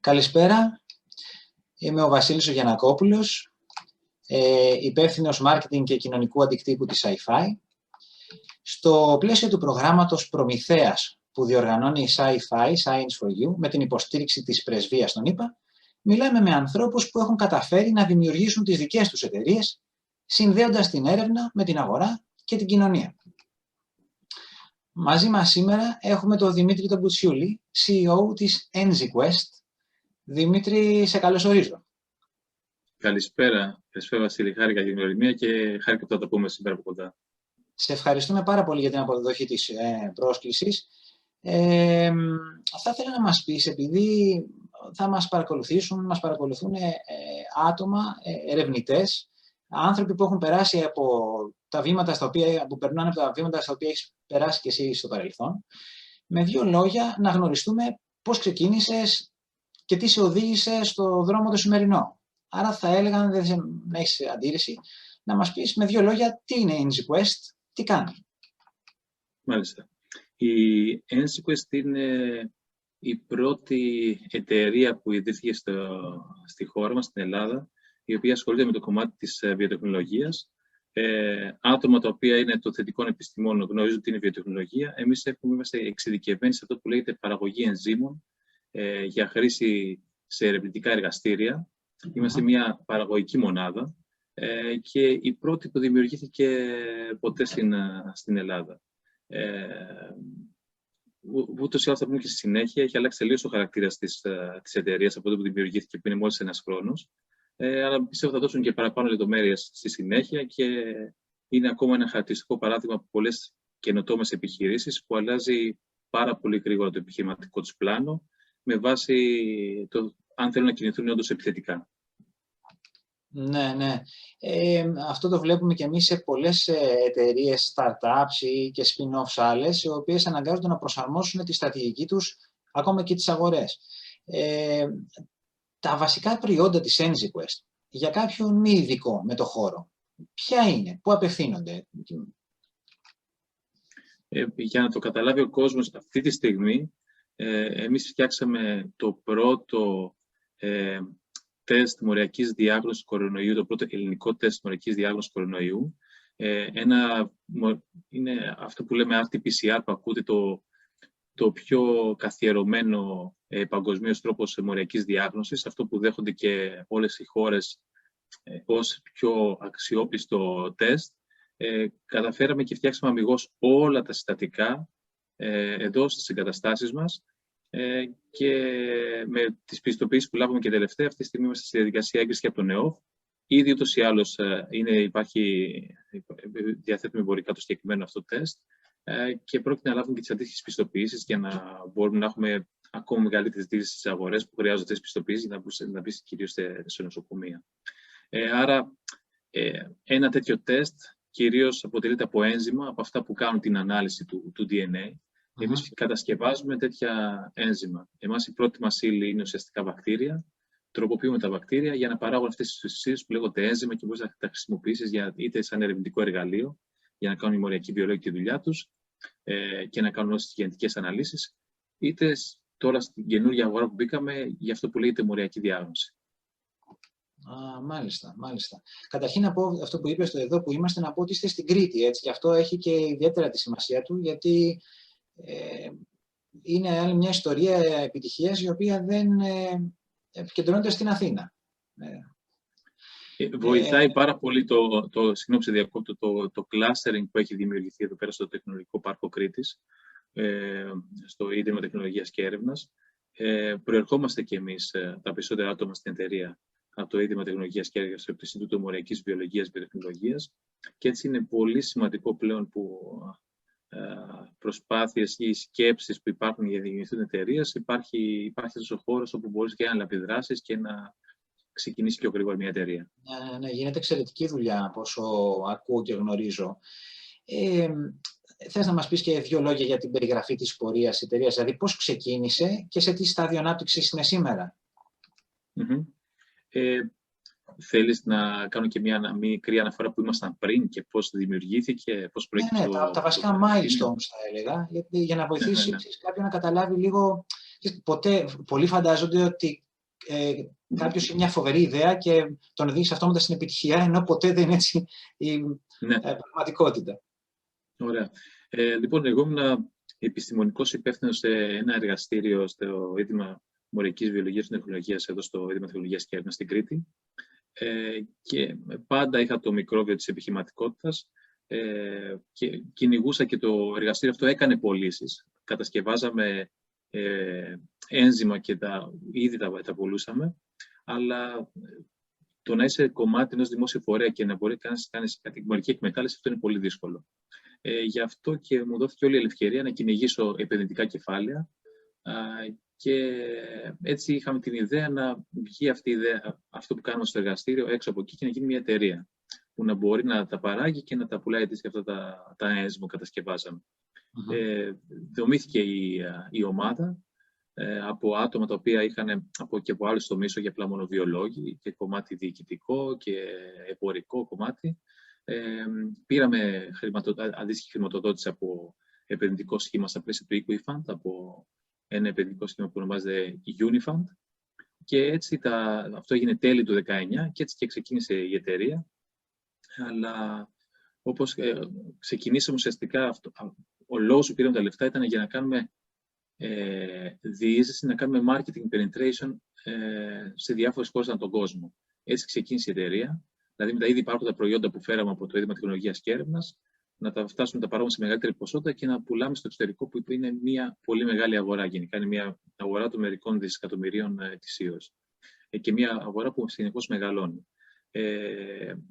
Καλησπέρα, είμαι ο Βασίλης ο Γιαννακόπουλος, υπεύθυνος μάρκετινγκ και κοινωνικού αντικτύπου της SciFi. Στο πλαίσιο του προγράμματος Προμηθέας που διοργανώνει η SciFi, Science for You, με την υποστήριξη της Πρεσβείας των ΗΠΑ, μιλάμε με ανθρώπους που έχουν καταφέρει να δημιουργήσουν τις δικές τους εταιρείες, συνδέοντας την έρευνα με την αγορά και την κοινωνία. Μαζί μας σήμερα έχουμε τον Δημήτρη τον Μπουτσιούλη, CEO της EnzyQuest. Δημήτρη, σε καλωσορίζω. Καλησπέρα, Βασίλη. Χάρηκα για την γνωριμία και χάρηκα που θα τα πούμε σήμερα από κοντά. Σε ευχαριστούμε πάρα πολύ για την αποδοχή της πρόσκλησης. Θα ήθελα να μας πεις, επειδή θα μας παρακολουθούν άτομα, ερευνητές, άνθρωποι που έχουν περάσει από τα βήματα που περνάνε από τα βήματα στα οποία έχεις περάσει και εσύ στο παρελθόν, με δύο λόγια να γνωριστούμε πώς ξεκίνησες και τι σε οδήγησε στο δρόμο το σημερινό. Άρα θα έλεγα, αν δεν έχεις αντίρρηση, να μας πεις με δύο λόγια τι είναι η EnzyQuest, τι κάνει. Μάλιστα. Η EnzyQuest είναι η πρώτη εταιρεία που ιδρύθηκε στη χώρα μας, στην Ελλάδα, η οποία ασχολείται με το κομμάτι της βιοτεχνολογίας. Άτομα τα οποία είναι των θετικών επιστημών γνωρίζουν τι είναι βιοτεχνολογία. Εμείς είμαστε εξειδικευμένοι σε αυτό που λέγεται παραγωγή ενζύμων για χρήση σε ερευνητικά εργαστήρια. Είμαστε μια παραγωγική μονάδα και η πρώτη που δημιουργήθηκε ποτέ στην Ελλάδα. Ούτως ή άλλως θα πούμε και στη συνέχεια, έχει αλλάξει τελείως ο χαρακτήρας της εταιρείας από τότε που δημιουργήθηκε, που είναι μόλις ένας χρόνος. Αλλά πιστεύω θα δώσουν και παραπάνω λεπτομέρειες στη συνέχεια και είναι ακόμα ένα χαρακτηριστικό παράδειγμα από πολλές καινοτόμες επιχειρήσεις που αλλάζει πάρα πολύ γρήγορα το επιχειρηματικό τους πλάνο με βάση το αν θέλουν να κινηθούν όντως επιθετικά. Ναι. Αυτό το βλέπουμε και εμείς σε πολλές εταιρείες, startups και spin-offs άλλες, οι οποίες αναγκάζονται να προσαρμόσουν τη στρατηγική τους ακόμα και τις αγορές. Τα βασικά προϊόντα της EnzyQuest, για κάποιον μη ειδικό με το χώρο, ποια είναι, πού απευθύνονται? Για να το καταλάβει ο κόσμος, αυτή τη στιγμή εμείς φτιάξαμε το πρώτο τεστ μοριακής διάγνωσης κορονοϊού, το πρώτο ελληνικό τεστ μοριακής διάγνωσης κορονοϊού. Είναι αυτό που λέμε RT-PCR, που ακούτε το πιο καθιερωμένο παγκοσμίως τρόπος μοριακής διάγνωσης, αυτό που δέχονται και όλες οι χώρες ως πιο αξιόπιστο τεστ. Καταφέραμε και φτιάξαμε αμιγώς όλα τα συστατικά εδώ στις εγκαταστάσεις μας και με τις πιστοποιήσεις που λάβαμε και τελευταία, αυτή τη στιγμή είμαστε στη διαδικασία έγκρισης και από τον ΕΟΦ. Ήδη ούτως ή άλλως διαθέτουμε εμπορικά το συγκεκριμένο αυτό τεστ και πρόκειται να λάβουμε και τις αντίστοιχες πιστοποιήσεις για να μπορούμε να έχουμε ακόμα μεγαλύτερη ζήτηση στις αγορές που χρειάζονται τις πιστοποιήσεις για να μπει κυρίως σε νοσοκομεία. Άρα, ένα τέτοιο τεστ κυρίως αποτελείται από ένζημα, από αυτά που κάνουν την ανάλυση του DNA. Εμείς κατασκευάζουμε τέτοια ένζημα. Εμάς η πρώτη μας ύλη είναι ουσιαστικά βακτήρια. Τροποποιούμε τα βακτήρια για να παράγουν αυτές τις ουσίες που λέγονται ένζημα και μπορείς να τα χρησιμοποιήσεις είτε σαν ερευνητικό εργαλείο για να κάνουν οι μοριακοί βιολόγοι τη δουλειά τους και να κάνουν όλες τις γενετικές αναλύσεις, είτε τώρα στην καινούργια αγορά που μπήκαμε για αυτό που λέγεται μοριακή διάγνωση. Μάλιστα. Καταρχήν να πω αυτό που είπες εδώ που είμαστε, να πω ότι είστε στην Κρήτη, έτσι, και αυτό έχει και ιδιαίτερα τη σημασία του, γιατί είναι άλλη μια ιστορία επιτυχίας η οποία δεν επικεντρώνεται στην Αθήνα. Βοηθάει πάρα πολύ το clustering που έχει δημιουργηθεί εδώ πέρα στο Τεχνολογικό Πάρκο Κρήτης, στο Ίδρυμα Τεχνολογίας και Έρευνας. Προερχόμαστε κι εμείς τα περισσότερα άτομα στην εταιρεία από το Ίδρυμα Τεχνολογίας και Έρευνας, από το Ινστιτούτο Μοριακής Βιολογίας και Βιοτεχνολογίας. Και έτσι είναι πολύ σημαντικό πλέον που προσπάθειες ή σκέψεις που υπάρχουν για να δημιουργηθούν εταιρείες, υπάρχει αυτός ο χώρος όπου μπορείς και να επιδράσεις και να ξεκινήσει πιο γρήγορα μια εταιρεία. Ναι, γίνεται εξαιρετική δουλειά, από όσο ακούω και γνωρίζω. Θες να μας πεις και δύο λόγια για την περιγραφή της πορείας της εταιρείας, δηλαδή πώς ξεκίνησε και σε τι στάδιο ανάπτυξης είναι σήμερα? Θέλεις να κάνω και μια μικρή αναφορά που ήμασταν πριν και πώς δημιουργήθηκε, πώς προέκυψε? Τα βασικά milestones θα έλεγα, για να βοηθήσει κάποιον να καταλάβει λίγο. Πολλοί φαντάζονται ότι κάποιος έχει μια φοβερή ιδέα και τον οδήγησε αυτόματα στην επιτυχία, ενώ ποτέ δεν είναι έτσι η πραγματικότητα. Ωραία. Λοιπόν, εγώ ήμουν επιστημονικός υπεύθυνος σε ένα εργαστήριο στο Ίδρυμα Μοριακής Βιολογίας και Τεχνολογίας, εδώ στο Ίδρυμα Τεχνολογίας και Έρευνας στην Κρήτη. Και πάντα είχα το μικρόβιο της επιχειρηματικότητας και κυνηγούσα και το εργαστήριο αυτό έκανε πωλήσεις. Κατασκευάζαμε ένζημα και ήδη τα πουλούσαμε, αλλά το να είσαι κομμάτι ενός δημόσιου φορέα και να μπορεί να κάνεις κατηγορική εκμετάλλευση, αυτό είναι πολύ δύσκολο. Γι' αυτό και μου δόθηκε όλη η ευκαιρία να κυνηγήσω επενδυτικά κεφάλαια και έτσι είχαμε την ιδέα να βγει αυτή η ιδέα, αυτό που κάνουμε στο εργαστήριο, έξω από εκεί και να γίνει μια εταιρεία που να μπορεί να τα παράγει και να τα πουλάει έτσι και αυτά τα ένζημα που κατασκευάζαμε. Δομήθηκε η ομάδα από άτομα τα οποία είχαν και από άλλους τομείς, όχι απλά μόνο βιολόγοι, και κομμάτι διοικητικό και εμπορικό κομμάτι. Πήραμε αντίστοιχη χρηματοδότηση από επενδυτικό σχήμα στα πλαίσια του EquiFund, από ένα επενδυτικό σχήμα που ονομάζεται Unifund. Και έτσι αυτό έγινε τέλη του 2019 και έτσι και ξεκίνησε η εταιρεία. Αλλά όπως ξεκινήσαμε ουσιαστικά, ο λόγος που πήραμε τα λεφτά ήταν για να κάνουμε διείσδυση, να κάνουμε marketing penetration σε διάφορες χώρες ανά τον κόσμο. Έτσι ξεκίνησε η εταιρεία. Δηλαδή, με τα ήδη υπάρχοντα προϊόντα που φέραμε από το Ίδρυμα Τεχνολογίας και Έρευνας, να τα φτάσουμε, να τα παράγουμε σε μεγαλύτερη ποσότητα και να πουλάμε στο εξωτερικό, που είναι μια πολύ μεγάλη αγορά. Γενικά, είναι μια αγορά των μερικών δισεκατομμυρίων ετησίως. Και μια αγορά που συνεχώς μεγαλώνει.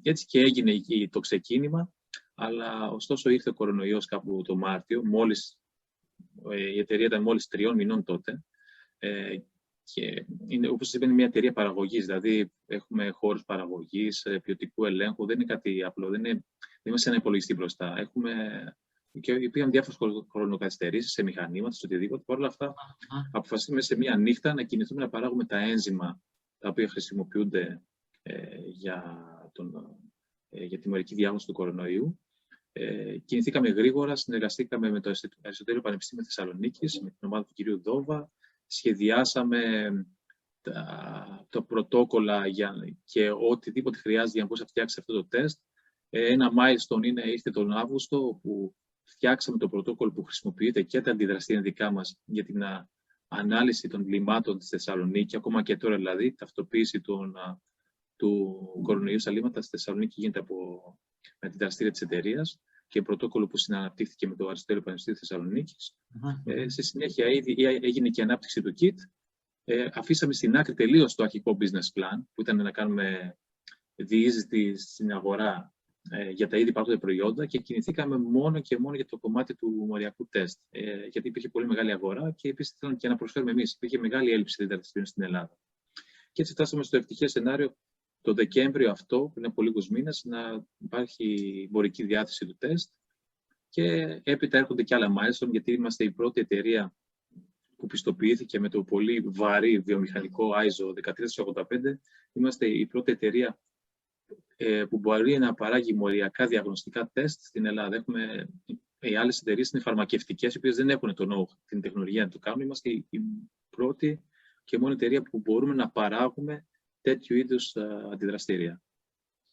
Έτσι και έγινε το ξεκίνημα, αλλά ωστόσο ήρθε ο κορονοϊός κάπου το Μάρτιο. Η εταιρεία ήταν μόλις 3 μηνών τότε. Και είναι, όπως είπα, είναι μια εταιρεία παραγωγής, δηλαδή έχουμε χώρους παραγωγής, ποιοτικού ελέγχου, δεν είναι κάτι απλό, δεν είμαστε ένα υπολογιστή μπροστά. Και υπήρχαν διάφορες χρονοκαθυστερήσεις σε μηχανήματα, σε οτιδήποτε. Παρ' όλα αυτά, αποφασίσαμε σε μια νύχτα να κινηθούμε να παράγουμε τα ένζημα τα οποία χρησιμοποιούνται για τη μοριακή διάγνωση του κορονοϊού. Κινηθήκαμε γρήγορα, συνεργαστήκαμε με το Αριστοτέλειο Πανεπιστήμιο Θεσσαλονίκης, με την ομάδα του κυρίου Δόβα. Σχεδιάσαμε τα πρωτόκολλα και οτιδήποτε χρειάζεται για να μπορείς να φτιάξεις αυτό το τεστ. Ένα milestone ήρθε τον Αύγουστο, όπου φτιάξαμε το πρωτόκολλο που χρησιμοποιείται και τα αντιδραστήρια δικά μας για την ανάλυση των λιμάτων της Θεσσαλονίκη, ακόμα και τώρα δηλαδή, ταυτοποίηση του κορονοϊού στα λίμματα στη Θεσσαλονίκη γίνεται με αντιδραστήρια της εταιρείας και πρωτόκολλο που συναναπτύχθηκε με το Αριστοτέλειο Πανεπιστήμιο Θεσσαλονίκης. Στη συνέχεια έγινε και η ανάπτυξη του kit. Αφήσαμε στην άκρη τελείως το αρχικό business plan, που ήταν να κάνουμε διείσδυση στην αγορά για τα ήδη υπάρχοντα προϊόντα και κινηθήκαμε μόνο και μόνο για το κομμάτι του μοριακού τεστ. Γιατί υπήρχε πολύ μεγάλη αγορά και επίσης θέλαμε και να προσφέρουμε εμείς. Υπήρχε μεγάλη έλλειψη αντιδραστηρίων στην Ελλάδα. Και έτσι φτάσαμε στο ευτυχές σενάριο το Δεκέμβριο αυτό, πριν από λίγους μήνες, να υπάρχει εμπορική διάθεση του τεστ. Και έπειτα έρχονται και άλλα milestone, γιατί είμαστε η πρώτη εταιρεία που πιστοποιήθηκε με το πολύ βαρύ βιομηχανικό ISO 13485. Είμαστε η πρώτη εταιρεία που μπορεί να παράγει μοριακά διαγνωστικά τεστ στην Ελλάδα. Οι άλλες εταιρείες είναι φαρμακευτικές, οι οποίες δεν έχουν την τεχνολογία να το κάνουν. Είμαστε η πρώτη και μόνη εταιρεία που μπορούμε να παράγουμε τέτοιου είδους αντιδραστήρια.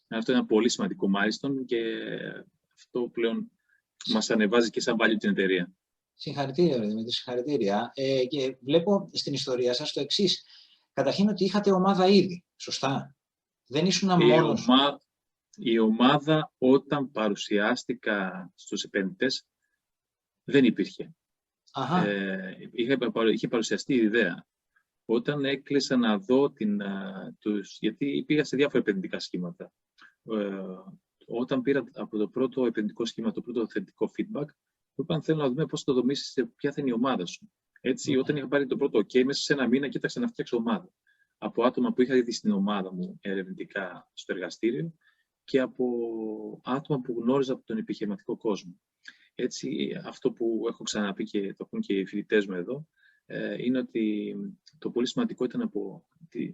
Αυτό είναι ένα πολύ σημαντικό milestone και αυτό πλέον μας ανεβάζει και σαν value την εταιρεία. Συγχαρητήρια, Δημήτρη, συγχαρητήρια. Και βλέπω στην ιστορία σας το εξής. Καταρχήν ότι είχατε ομάδα ήδη, σωστά. Δεν ήσουν μόνος. Η ομάδα όταν παρουσιάστηκα στους επενδυτές δεν υπήρχε. Είχε παρουσιαστεί η ιδέα. Όταν έκλεισα να δω γιατί πήγα σε διάφορα επενδυτικά σχήματα. Όταν πήρα από το πρώτο επενδυτικό σχήμα, το πρώτο θετικό feedback, μου είπαν θέλω να δούμε πώς το δομήσεις, ποια θα είναι η ομάδα σου. Έτσι, όταν είχα πάρει το πρώτο OK, μέσα σε ένα μήνα κοίταξα να φτιάξω ομάδα. Από άτομα που είχα δει στην ομάδα μου ερευνητικά στο εργαστήριο και από άτομα που γνώριζα από τον επιχειρηματικό κόσμο. Έτσι, αυτό που έχω ξαναπεί και το ακούν και οι φοιτητές μου εδώ, είναι ότι το πολύ σημαντικό ήταν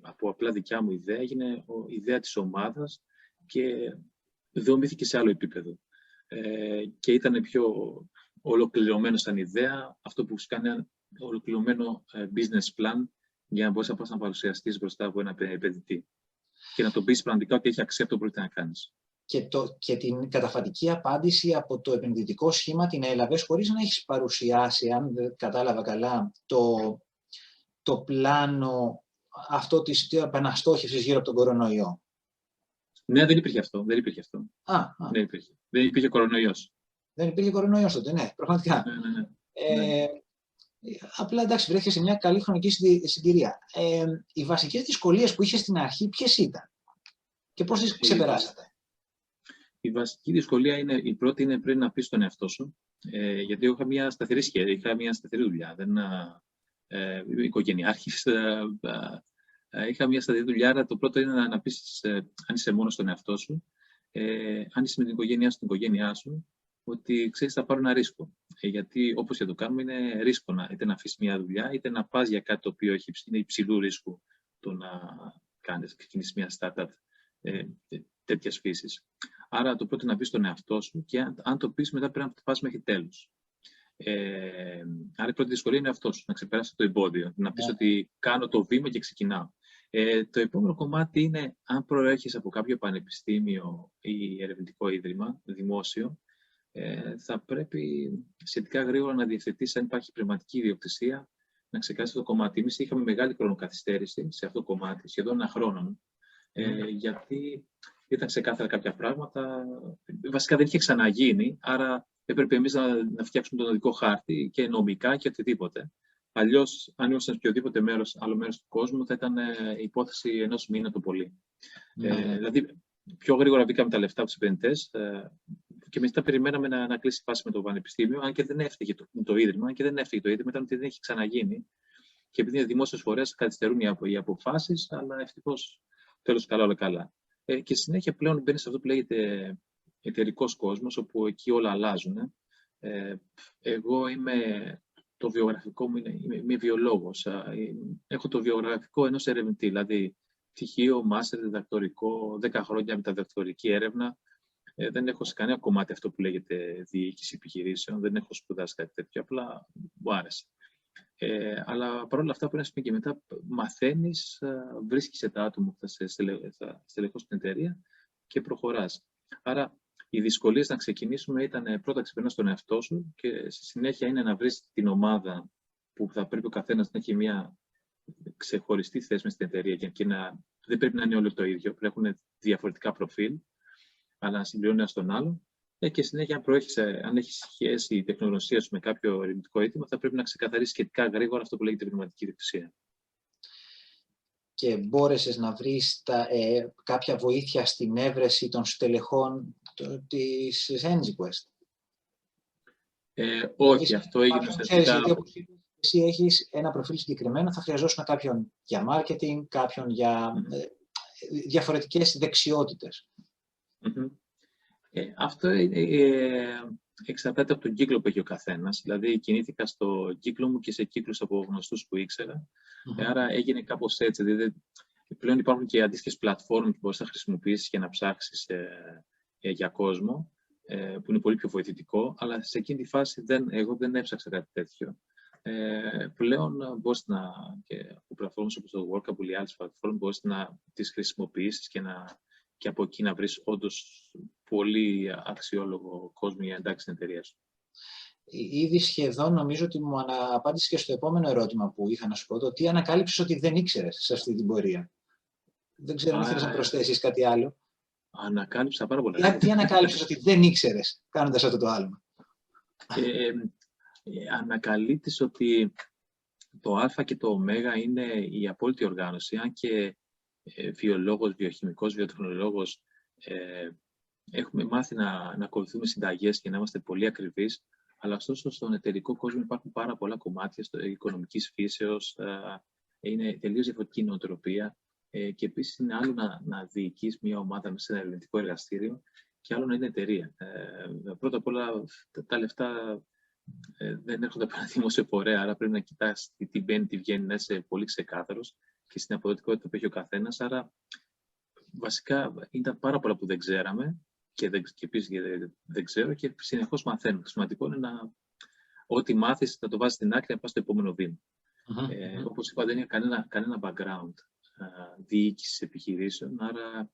από απλά δικιά μου ιδέα, έγινε η ιδέα της ομάδας και δομήθηκε σε άλλο επίπεδο. Και ήταν πιο ολοκληρωμένο σαν ιδέα, αυτό που σου κάνει ένα ολοκληρωμένο business plan για να μπορείς να παρουσιαστείς μπροστά από ένα επενδυτή και να τον πεις πραγματικά ότι έχει αξία αυτό που πρόκειται να κάνεις. Και την καταφατική απάντηση από το επενδυτικό σχήμα την έλαβες χωρίς να έχεις παρουσιάσει, αν δεν κατάλαβα καλά, το πλάνο αυτό της επαναστόχευσης γύρω από τον κορονοϊό. Ναι, δεν υπήρχε αυτό. Δεν υπήρχε κορονοϊός. Δεν υπήρχε κορονοϊός τότε, ναι, πραγματικά. Ναι. Απλά εντάξει, βρέθηκε σε μια καλή χρονική συγκυρία. Οι βασικές δυσκολίες που είχε στην αρχή, ποιες ήταν και πώς τις ξεπεράσατε? Η βασική δυσκολία η πρώτη είναι πρέπει να πεις στον εαυτό σου, γιατί είχα μια σταθερή σχέση, είχα μια σταθερή δουλειά. Είμαι οικογενειάρχης, είχα μια σταθερή δουλειά, άρα το πρώτο είναι να πεις, αν είσαι μόνο στον εαυτό σου, αν είσαι με την οικογένειά σου, ότι ξέρεις θα πάρω ένα ρίσκο. Γιατί όπως και το κάνουμε είναι ρίσκο είτε να αφήσεις μια δουλειά, είτε να πας για κάτι το οποίο είναι υψηλού ρίσκου το να ξεκινήσεις μια startup τέτοιας φύσης. Άρα το πρώτο να πεις στον εαυτό σου και αν το πεις μετά πρέπει να πας μέχρι τέλους. Άρα η πρώτη δυσκολία είναι αυτό, να ξεπεράσεις το εμπόδιο, να πεις ότι κάνω το βήμα και ξεκινάω. Το επόμενο κομμάτι είναι αν προέρχεσαι από κάποιο πανεπιστήμιο ή ερευνητικό ίδρυμα, δημόσιο, θα πρέπει σχετικά γρήγορα να διευθετήσεις αν υπάρχει πνευματική ιδιοκτησία, να ξεκάσεις το κομμάτι. Εμείς είχαμε μεγάλη χρονοκαθυστέρηση σε αυτό το κομμάτι, σχεδόν ένα χρόνο, γιατί ήταν ξεκάθαρα κάποια πράγματα. Βασικά δεν είχε ξαναγίνει, άρα έπρεπε εμείς να φτιάξουμε τον οδικό χάρτη και νομικά και οτιδήποτε. Αλλιώς, αν ήμασταν σε οποιοδήποτε άλλο μέρος του κόσμου, θα ήταν υπόθεση ενός μήνα το πολύ. Δηλαδή, πιο γρήγορα μπήκαμε τα λεφτά από τους επενδυτές και μετά περιμέναμε να κλείσει η φάση με το πανεπιστήμιο, αν και δεν έφταιγε το ίδρυμα, ήταν ότι δεν έχει ξαναγίνει. Και επειδή είναι δημόσιες φορές, καθυστερούν οι αποφάσεις, αλλά ευτυχώς τέλος καλά όλα καλά. Και συνέχεια πλέον μπαίνει σε αυτό που λέγεται εταιρικός κόσμος, όπου εκεί όλα αλλάζουν. Εγώ το βιογραφικό μου είμαι βιολόγος. Έχω το βιογραφικό ενός ερευνητή, δηλαδή πτυχίο, μάστερ, διδακτορικό, 10 χρόνια μεταδιδακτορική έρευνα. Δεν έχω σε κανένα κομμάτι αυτό που λέγεται διοίκηση επιχειρήσεων, δεν έχω σπουδάσει κάτι τέτοιο, απλά μου άρεσε. Αλλά παρόλα αυτά, που και μετά μαθαίνεις, βρίσκεις τα άτομα που θα στελεχώσουν την εταιρεία και προχωράς. Άρα, οι δυσκολίες να ξεκινήσουμε ήταν πρώτα ξεπερνάς τον εαυτό σου και στη συνέχεια είναι να βρεις την ομάδα που θα πρέπει ο καθένας να έχει μια ξεχωριστή θέση μες στην εταιρεία και δεν πρέπει να είναι όλο το ίδιο, πρέπει να έχουν διαφορετικά προφίλ, αλλά να συμπληρώνει ένα τον άλλο. Και συνέχεια, αν έχει σχέση η τεχνογνωσία σου με κάποιο ερευνητικό αίτημα, θα πρέπει να ξεκαθαρίσει σχετικά γρήγορα αυτό που λέγεται πνευματική ιδιοκτησία. Και μπόρεσες να βρεις κάποια βοήθεια στην έβρεση των στελεχών της EnzyQuest? Όχι, αυτό έγινε ουσιαστικά. Εσύ έχεις ένα προφίλ συγκεκριμένο, θα χρειαζόσουν κάποιον για marketing, κάποιον για διαφορετικές δεξιότητες. Αυτό εξαρτάται από τον κύκλο που έχει ο καθένας. Δηλαδή, κινήθηκα στο κύκλο μου και σε κύκλους από γνωστούς που ήξερα. Άρα έγινε κάπως έτσι. Δηλαδή, πλέον υπάρχουν και αντίστοιχες πλατφόρμες που μπορείς να χρησιμοποιήσεις και να ψάξεις για κόσμο, που είναι πολύ πιο βοηθητικό. Αλλά σε εκείνη τη φάση εγώ δεν έψαξα κάτι τέτοιο. Πλέον μπορείς από πλατφόρμες όπως το Workable ή άλλες πλατφόρμες μπορείς να τις χρησιμοποιήσεις και από εκεί να βρεις όντως πολύ αξιόλογο κόσμο για εντάξει στην εταιρεία σου. Ήδη σχεδόν νομίζω ότι μου απάντησες και στο επόμενο ερώτημα που είχα να σου πω, το τι ανακάλυψες ότι δεν ήξερες σε αυτή την πορεία. Δεν ξέρω αν θέλεις να προσθέσεις κάτι άλλο. Ανακάλυψα πάρα πολλά. Τι ανακάλυψες ότι δεν ήξερες κάνοντας αυτό το άλμα? Ανακαλύπτεις ότι το Α και το Ω είναι η απόλυτη οργάνωση, αν και βιολόγος, βιοχημικός, βιοτεχνολόγος, έχουμε μάθει να ακολουθούμε συνταγές και να είμαστε πολύ ακριβείς, αλλά ωστόσο στον εταιρικό κόσμο υπάρχουν πάρα πολλά κομμάτια οικονομικής φύσεως, είναι τελείως διαφορετική νοοτροπία και επίσης είναι άλλο να διοικείς μια ομάδα μέσα σε ένα ερευνητικό εργαστήριο και άλλο να είναι εταιρεία. Πρώτα απ' όλα τα λεφτά δεν έρχονται από ένα δημόσιο φορέα, άρα πρέπει να κοιτάς τι μπαίνει, τι βγαίνει, να είσαι πολύ ξεκάθαρος και στην αποδοτικότητα που έχει ο καθένας. Άρα, βασικά, ήταν πάρα πολλά που δεν ξέραμε και επίσης δεν ξέρω και συνεχώς μαθαίνω. Το σημαντικό είναι ό,τι μάθεις να το βάζεις στην άκρη να πας στο επόμενο βήμα. Όπως είπα, δεν είχα κανένα background διοίκησης επιχειρήσεων, άρα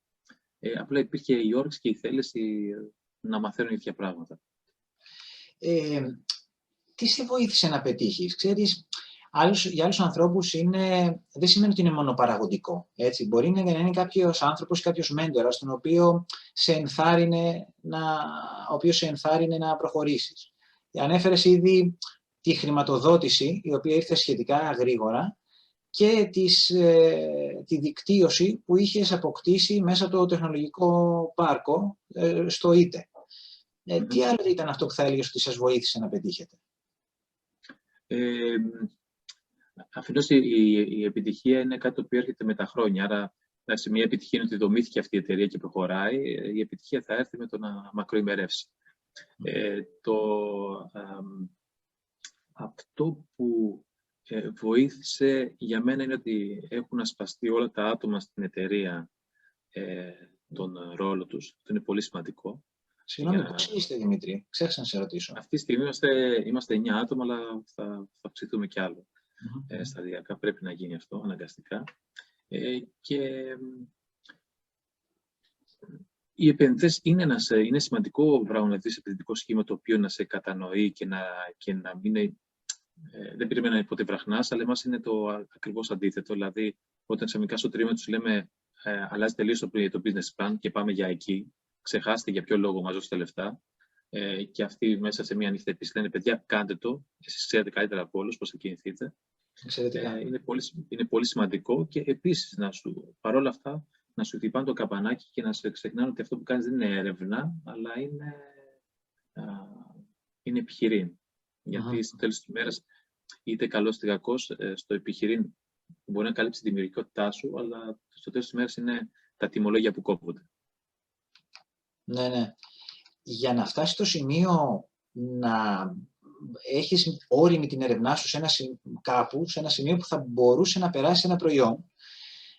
απλά υπήρχε η όρεξη και η θέληση να μαθαίνουν τέτοια πράγματα. Τι σε βοήθησε να πετύχεις? Ξέρεις, για άλλους ανθρώπους δεν σημαίνει ότι είναι μόνο παραγωγικό. Έτσι. Μπορεί να είναι κάποιος άνθρωπος, κάποιος μέντορας, ο οποίος σε ενθάρρυνε να προχωρήσεις. Ανέφερες ήδη τη χρηματοδότηση, η οποία ήρθε σχετικά γρήγορα, και τη δικτύωση που είχες αποκτήσει μέσα από το τεχνολογικό πάρκο στο ΙΤΕ. Τι άλλο ήταν αυτό που θα έλεγες ότι σας βοήθησε να πετύχετε? Αφενός η επιτυχία είναι κάτι το οποίο έρχεται με τα χρόνια. Άρα, μια επιτυχία είναι ότι δομήθηκε αυτή η εταιρεία και προχωράει. Η επιτυχία θα έρθει με το να μακροημερεύσει. Αυτό που βοήθησε για μένα είναι ότι έχουν ασπαστεί όλα τα άτομα στην εταιρεία τον ρόλο τους. Αυτό είναι πολύ σημαντικό. Συγγνώμη, πώς είστε, Δημήτρη? Ξέχασα να σε ρωτήσω. Αυτή τη στιγμή είμαστε 9 άτομα, αλλά θα αυξηθούμε κι άλλο. Σταδιακά πρέπει να γίνει αυτό, αναγκαστικά. Και οι επενδυτές είναι σημαντικό πράγμα να δεις επενδυτικό σχήμα το οποίο να σε κατανοεί και να μην δεν περιμένει ποτέ βραχνάς, αλλά εμάς είναι το ακριβώς αντίθετο. Δηλαδή, όταν ξαφνικά στο τρίμηνο τους λέμε αλλάζει τελείως το business plan και πάμε για εκεί, ξεχάστε για ποιο λόγο μας δώσετε λεφτά. Και αυτοί μέσα σε μια ανοιχτή επίσης λένε: παιδιά, κάντε το. Εσείς ξέρετε καλύτερα από όλους πώς θα κινηθείτε. Είναι πολύ σημαντικό και επίσης παρόλα αυτά να σου χτυπάνε το καπανάκι και να σε ξεχνάνε ότι αυτό που κάνεις δεν είναι έρευνα, αλλά είναι επιχειρήν. Γιατί στο τέλος της ημέρας, είτε καλός είτε κακός, στο επιχειρήν μπορεί να καλύψει τη δημιουργικότητά σου, αλλά στο τέλος της ημέρας είναι τα τιμολόγια που κόβονται. Ναι. Για να φτάσει στο σημείο να έχεις όριμη την ερευνά σου σε ένα σημείο που θα μπορούσε να περάσει ένα προϊόν,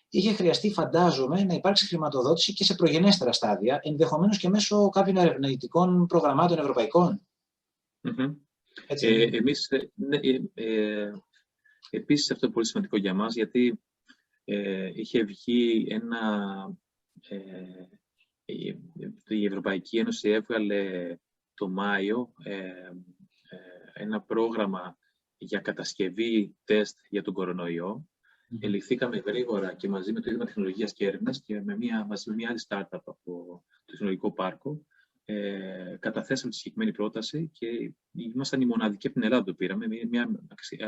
είχε χρειαστεί, φαντάζομαι, να υπάρξει χρηματοδότηση και σε προγενέστερα στάδια, ενδεχομένως και μέσω κάποιων ερευνητικών προγραμμάτων ευρωπαϊκών. Επίσης, αυτό είναι πολύ σημαντικό για μας, γιατί είχε βγει η Ευρωπαϊκή Ένωση έβγαλε το Μάιο ένα πρόγραμμα για κατασκευή τεστ για τον κορονοϊό. Ελιχθήκαμε γρήγορα και μαζί με το Ίδρυμα Τεχνολογίας και Έρευνας και μαζί με μια άλλη startup από το Τεχνολογικό Πάρκο, καταθέσαμε τη συγκεκριμένη πρόταση και ήμασταν οι μοναδικοί από την Ελλάδα που το πήραμε. Μια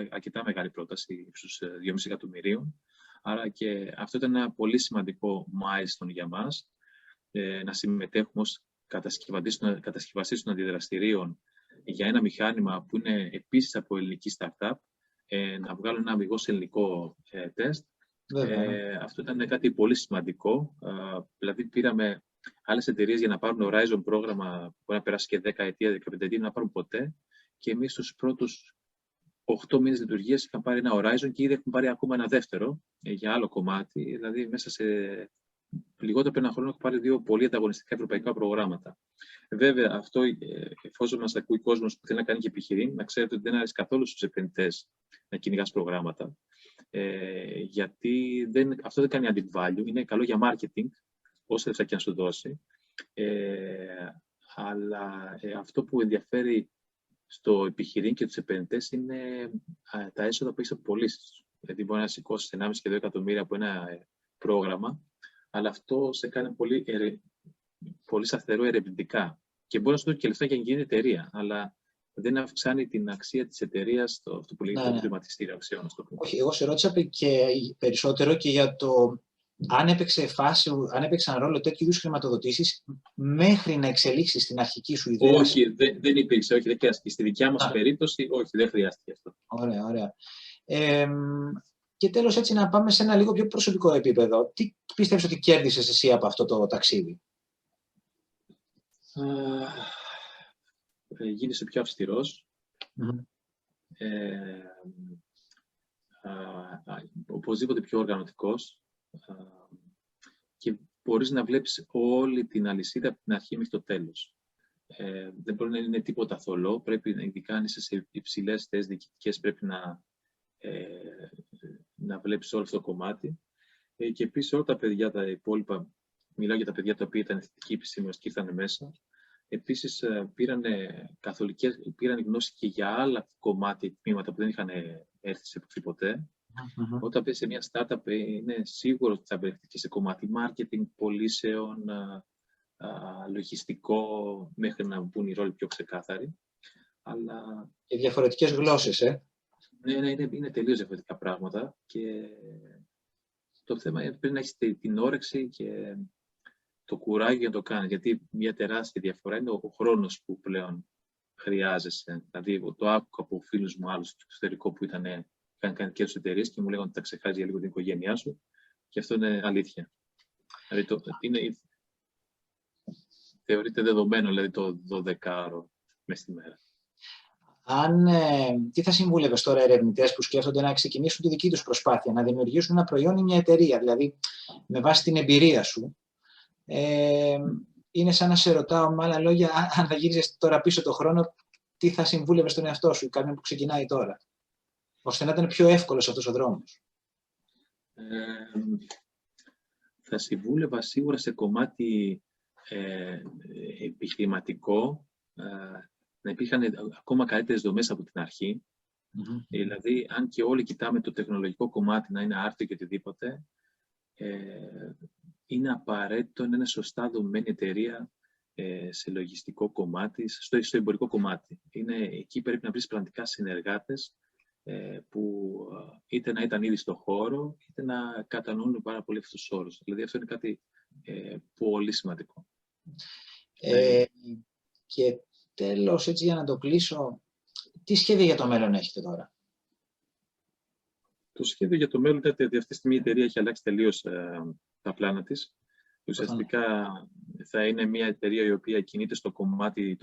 αρκετά μεγάλη πρόταση, στους 2,5 εκατομμυρίων. Άρα και αυτό ήταν ένα πολύ σημαντικό milestone για μας, να συμμετέχουμε ως κατασκευαστής των αντιδραστηρίων για ένα μηχάνημα που είναι επίσης από ελληνική startup, να βγάλουν ένα αμιγώς ελληνικό τεστ. Αυτό ήταν κάτι πολύ σημαντικό. Δηλαδή, πήραμε άλλες εταιρείες για να πάρουν Horizon πρόγραμμα που μπορεί να περάσει και 10 ετία, 15 ετία, να πάρουν ποτέ. Και εμείς στους πρώτους 8 μήνες λειτουργίας είχαμε πάρει ένα Horizon και ήδη έχουμε πάρει ακόμα ένα δεύτερο για άλλο κομμάτι. Δηλαδή, μέσα σε λιγότερο από ένα χρόνο έχω πάρει 2 πολύ ανταγωνιστικά ευρωπαϊκά προγράμματα. Βέβαια, αυτό εφόσον μας ακούει κόσμος που θέλει να κάνει και επιχειρήν, να ξέρετε ότι δεν αρέσει καθόλου στους επενδυτές να κυνηγάς προγράμματα. Γιατί αυτό δεν κάνει added value, είναι καλό για marketing, όσο λεφτά και να σου δώσει. Αλλά αυτό που ενδιαφέρει στο επιχειρήν και τους επενδυτές είναι τα έσοδα που έχεις από πωλήσεις. Δηλαδή, μπορεί να σηκώσεις 1,5 και 2 εκατομμύρια από ένα πρόγραμμα, αλλά αυτό σε κάνει πολύ σταθερό ερευνητικά. Και μπορεί να σου δώσει και λεφτά για να γίνει εταιρεία, αλλά δεν αυξάνει την αξία της εταιρείας, αυτό που λέγεται το χρηματιστήριο αξιών. Όχι, εγώ σε ρώτησα και περισσότερο και για το αν έπαιξαν ρόλο τέτοιου είδους χρηματοδοτήσεις μέχρι να εξελίξεις την αρχική σου ιδέα. Όχι, δεν υπήρξε. Όχι, δεν χρειάστηκε. Στη δικιά μας περίπτωση, όχι, δεν χρειάστηκε αυτό. Ωραία. Και τέλος, έτσι να πάμε σε ένα λίγο πιο προσωπικό επίπεδο. Τι πιστεύεις ότι κέρδισες εσύ από αυτό το ταξίδι? Γίνεσαι πιο αυστηρός. Οπωσδήποτε πιο οργανωτικός. Και μπορείς να βλέπεις όλη την αλυσίδα από την αρχή μέχρι το τέλος. Δεν μπορεί να είναι τίποτα θολό. Πρέπει, ειδικά αν είσαι σε υψηλές θέσεις διοικητικές, πρέπει να να βλέπεις όλο αυτό το κομμάτι. Και επίσης όλα τα παιδιά τα υπόλοιπα, μιλάω για τα παιδιά τα οποία ήταν εθνικοί επιστήμονες και ήρθαν μέσα, επίσης πήραν γνώση και για άλλα κομμάτια, τμήματα που δεν είχαν έρθει σε επαφή ποτέ. Όταν πες σε μια startup, είναι σίγουρο ότι θα βρεθεί και σε κομμάτι marketing, πωλήσεων, λογιστικό, μέχρι να μπουν οι ρόλοι πιο ξεκάθαροι. Αλλά... Και διαφορετικές γλώσσες, Ναι, είναι τελείως διαφορετικά πράγματα και το θέμα είναι πρέπει να έχεις την όρεξη και το κουράγιο για να το κάνεις. Γιατί μια τεράστια διαφορά είναι ο χρόνος που πλέον χρειάζεσαι. Δηλαδή, το άκουγα από φίλους μου άλλους στο εξωτερικό που είχαν κάνει και τους εταιρείες και μου λέγανε ότι τα ξεχάσεις για λίγο την οικογένειά σου. Και αυτό είναι αλήθεια. Δηλαδή, θεωρείται δεδομένο, δηλαδή το 12ωρο μες στη μέρα. Τι θα συμβούλευες τώρα ερευνητές που σκέφτονται να ξεκινήσουν τη δική τους προσπάθεια, να δημιουργήσουν ένα προϊόν ή μια εταιρεία, δηλαδή με βάση την εμπειρία σου, είναι σαν να σε ρωτάω με άλλα λόγια, αν θα γύριζες τώρα πίσω το χρόνο, τι θα συμβούλευες στον εαυτό σου, κάποιον που ξεκινάει τώρα, ώστε να ήταν πιο εύκολος αυτός ο δρόμος? Θα συμβούλευα σίγουρα σε κομμάτι επιχειρηματικό, να υπήρχαν ακόμα καλύτερες δομές από την αρχή. Δηλαδή, αν και όλοι κοιτάμε το τεχνολογικό κομμάτι να είναι άρτιο και οτιδήποτε, είναι απαραίτητο να είναι σωστά δομημένη εταιρεία σε λογιστικό κομμάτι, στο εμπορικό κομμάτι. Εκεί πρέπει να βρεις πραγματικά συνεργάτες που είτε να ήταν ήδη στο χώρο, είτε να κατανοούν πάρα πολύ αυτούς τους όρους. Δηλαδή, αυτό είναι κάτι πολύ σημαντικό. Και τέλος, έτσι για να το κλείσω, τι σχέδια για το μέλλον έχετε τώρα? Το σχέδιο για το μέλλον είναι ότι αυτή τη στιγμή η εταιρεία έχει αλλάξει τελείως τα πλάνα της. Ουσιαστικά θα είναι μια εταιρεία η οποία κινείται στο κομμάτι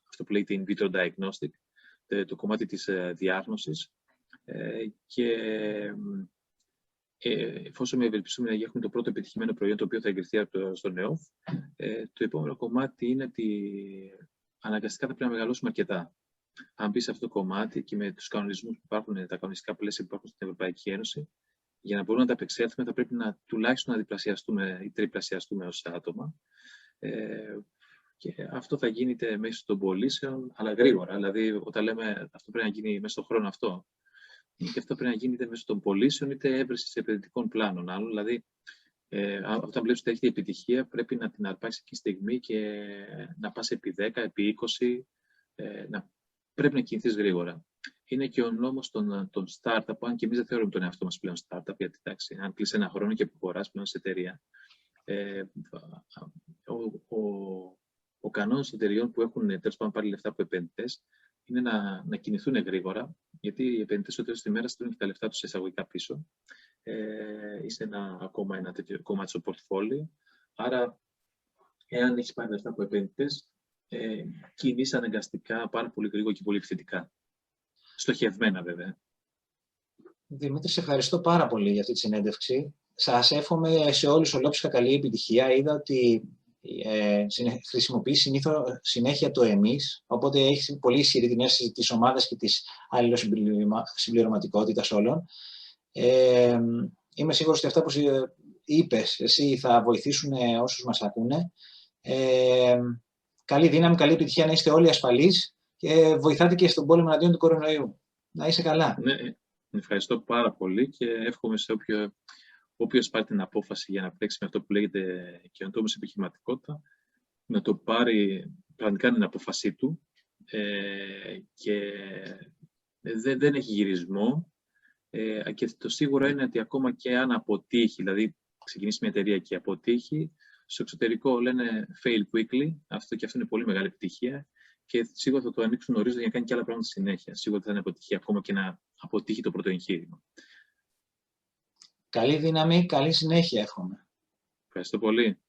αυτό που λέγεται in vitro diagnostic, το κομμάτι της διάγνωσης. Και εφόσον με ευελπιστούμε να έχουμε το πρώτο επιτυχημένο προϊόν το οποίο θα εγκριθεί στο ΝΕΟΦ, το επόμενο κομμάτι είναι ότι αναγκαστικά θα πρέπει να μεγαλώσουμε αρκετά. Αν μπει σε αυτό το κομμάτι και με τους κανονισμούς που υπάρχουν, τα κανονιστικά πλαίσια που υπάρχουν στην Ευρωπαϊκή Ένωση, για να μπορούμε να τα απεξέλθουμε, θα πρέπει τουλάχιστον να διπλασιαστούμε ή τριπλασιαστούμε ως άτομα. Και αυτό θα γίνεται μέσω των πωλήσεων, αλλά γρήγορα. Δηλαδή, όταν λέμε αυτό πρέπει να γίνει μέσα στον χρόνο αυτό, και αυτό πρέπει να γίνει είτε μέσω των πωλήσεων είτε έβρεση επενδυτικών πλάνων. Άλλο, δηλαδή, όταν βλέπεις ότι έχει επιτυχία, πρέπει να την αρπάξει εκεί στιγμή και να πας επί 10, επί 20, πρέπει να κινηθείς γρήγορα. Είναι και ο νόμος των startup, αν και εμείς δεν θεωρούμε τον εαυτό μας πλέον startup, γιατί εντάξει, αν κλείσει ένα χρόνο και προχωράς πλέον σε εταιρεία. Ο κανόνας των εταιρεών που έχουν τέλος πάντων πάρει λεφτά από επενδυτές είναι να κινηθούν γρήγορα, γιατί οι επενδυτές στο τέλος της ημέρας στέλνουν και τα λεφτά τους εισαγωγικά πίσω. Είσαι ακόμα ένα τέτοιο κομμάτι στο portfolio. Άρα, εάν έχεις πάρει λεφτά από επενδυτές, κινείσαι αναγκαστικά πάρα πολύ γρήγορα και πολύ επιθετικά. Στοχευμένα, βέβαια. Δημήτρη, σε ευχαριστώ πάρα πολύ για αυτή τη συνέντευξη. Σας εύχομαι σε όλους ολόψυχα καλή επιτυχία. Είδα ότι χρησιμοποιεί συνέχεια το εμείς, οπότε έχει πολύ ισχυρή την αίσθηση της ομάδας και της αλληλοσυμπληρωματικότητας όλων. Είμαι σίγουρος ότι αυτά που είπες εσύ θα βοηθήσουν όσους μας ακούνε. Καλή δύναμη, καλή επιτυχία, να είστε όλοι ασφαλείς και βοηθάτε και στον πόλεμο εναντίον του κορονοϊού. Να είσαι καλά. Ναι, ευχαριστώ πάρα πολύ και εύχομαι σε όποιος πάρει την απόφαση για να παίξει με αυτό που λέγεται καινοτόμως επιχειρηματικότητα, να το πάρει πραγματικά την απόφασή του και δεν έχει γυρισμό. Και το σίγουρο είναι ότι ακόμα και αν αποτύχει, δηλαδή ξεκινήσει μια εταιρεία και αποτύχει, στο εξωτερικό λένε fail quickly, αυτό είναι πολύ μεγάλη επιτυχία και σίγουρα θα το ανοίξουν νωρίς για να κάνει και άλλα πράγματα στη συνέχεια. Σίγουρα θα είναι αποτυχία ακόμα και να αποτύχει το πρώτο εγχείρημα. Καλή δύναμη, καλή συνέχεια εύχομαι. Ευχαριστώ πολύ.